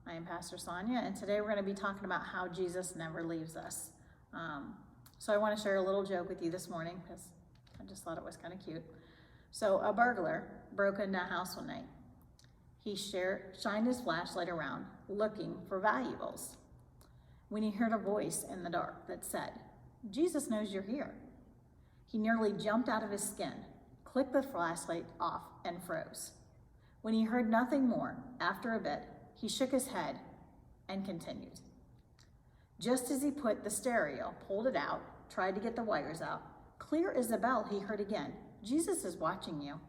I am Pastor Sonia, and today we're going to be talking about how Jesus never leaves us. So I want to share a little joke with you this morning because I just thought it was kind of cute. So a burglar broke into a house one night. He shined his flashlight around looking for valuables when he heard a voice in the dark that said, "Jesus knows you're here." He nearly jumped out of his skin, clicked the flashlight off, and froze. When he heard nothing more, after a bit, he shook his head and continued. Just as he pulled it out, tried to get the wires out, clear as a bell, he heard again, "Jesus is watching you."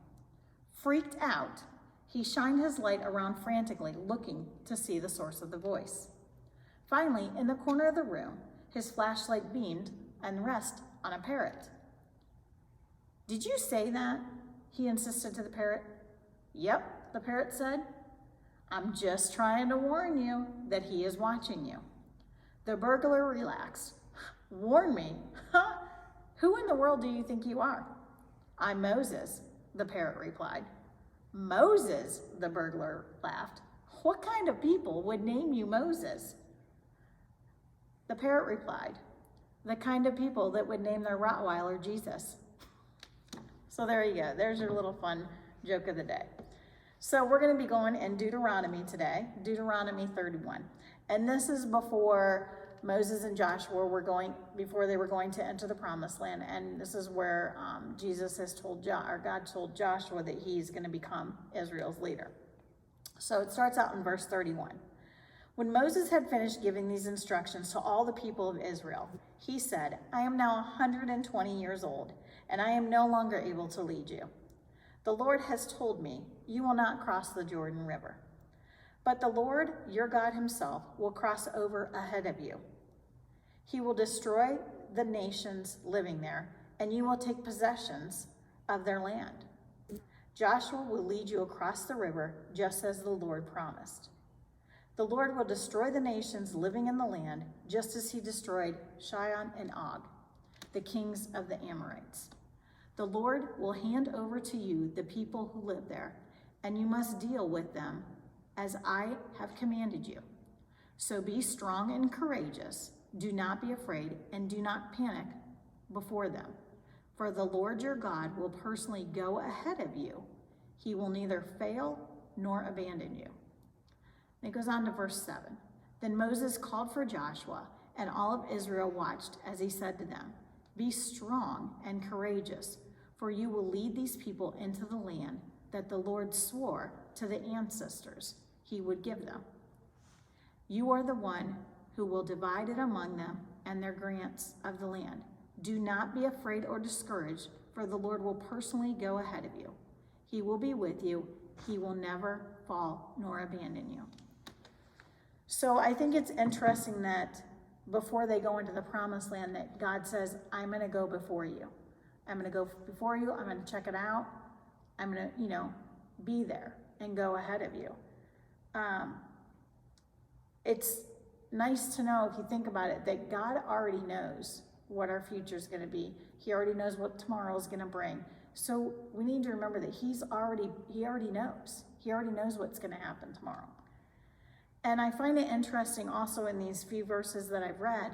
Freaked out, he shined his light around frantically, looking to see the source of the voice. Finally, in the corner of the room, his flashlight beamed and rested on a parrot. "Did you say that?" he insisted to the parrot. "Yep," the parrot said. "I'm just trying to warn you that he is watching you." The burglar relaxed. "Warn me? Huh? Who in the world do you think you are?" "I'm Moses," the parrot replied. "Moses?" the burglar laughed. "What kind of people would name you Moses?" The parrot replied, "The kind of people that would name their Rottweiler Jesus." So there you go. There's your little fun joke of the day. So we're going to be going in Deuteronomy today, Deuteronomy 31. And this is before Moses and Joshua before they were going to enter the promised land. And this is where God told Joshua that he's going to become Israel's leader. So it starts out in verse 31. When Moses had finished giving these instructions to all the people of Israel, he said, "I am now 120 years old, and I am no longer able to lead you. The Lord has told me, you will not cross the Jordan River. But the Lord, your God himself, will cross over ahead of you. He will destroy the nations living there, and you will take possessions of their land. Joshua will lead you across the river, just as the Lord promised. The Lord will destroy the nations living in the land, just as he destroyed Sihon and Og, the kings of the Amorites. The Lord will hand over to you the people who live there, and you must deal with them as I have commanded you. So be strong and courageous. Do not be afraid, and do not panic before them. For the Lord your God will personally go ahead of you. He will neither fail nor abandon you." It goes on to verse 7. Then Moses called for Joshua, and all of Israel watched as he said to them, "Be strong and courageous, for you will lead these people into the land that the Lord swore to the ancestors he would give them. You are the one who will divide it among them and their grants of the land. Do not be afraid or discouraged, for the Lord will personally go ahead of you. He will be with you. He will never fall nor abandon you." So I think it's interesting that before they go into the promised land that God says, "I'm going to go before you. I'm going to go before you. I'm going to check it out. I'm going to, be there and go ahead of you." It's nice to know, if you think about it, that God already knows what our future is going to be. He already knows what tomorrow is going to bring. So we need to remember that he already knows. He already knows what's going to happen tomorrow. And I find it interesting also in these few verses that I've read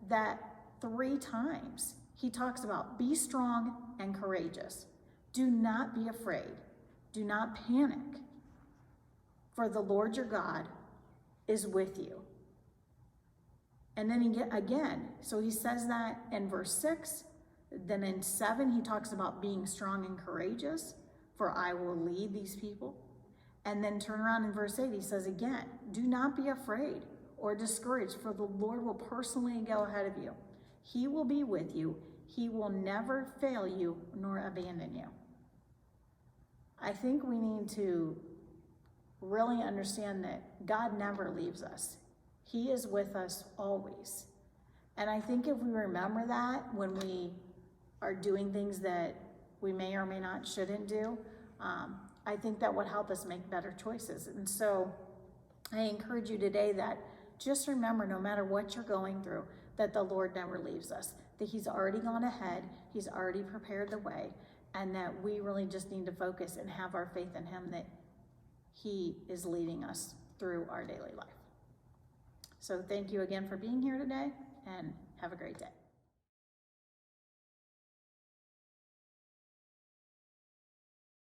that 3 times he talks about be strong and courageous. Do not be afraid. Do not panic. For the Lord your God is with you. And then so he says that in verse 6. Then in 7, he talks about being strong and courageous, for I will lead these people. And then turn around in verse 8, he says again, do not be afraid or discouraged, for the Lord will personally go ahead of you. He will be with you. He will never fail you nor abandon you. I think we need to really understand that God never leaves us. He is with us always. And I think if we remember that when we are doing things that we may or may not shouldn't do, I think that would help us make better choices. And so I encourage you today that just remember, no matter what you're going through, that the Lord never leaves us, that he's already gone ahead, he's already prepared the way, and that we really just need to focus and have our faith in him that he is leading us through our daily life. So thank you again for being here today, and have a great day.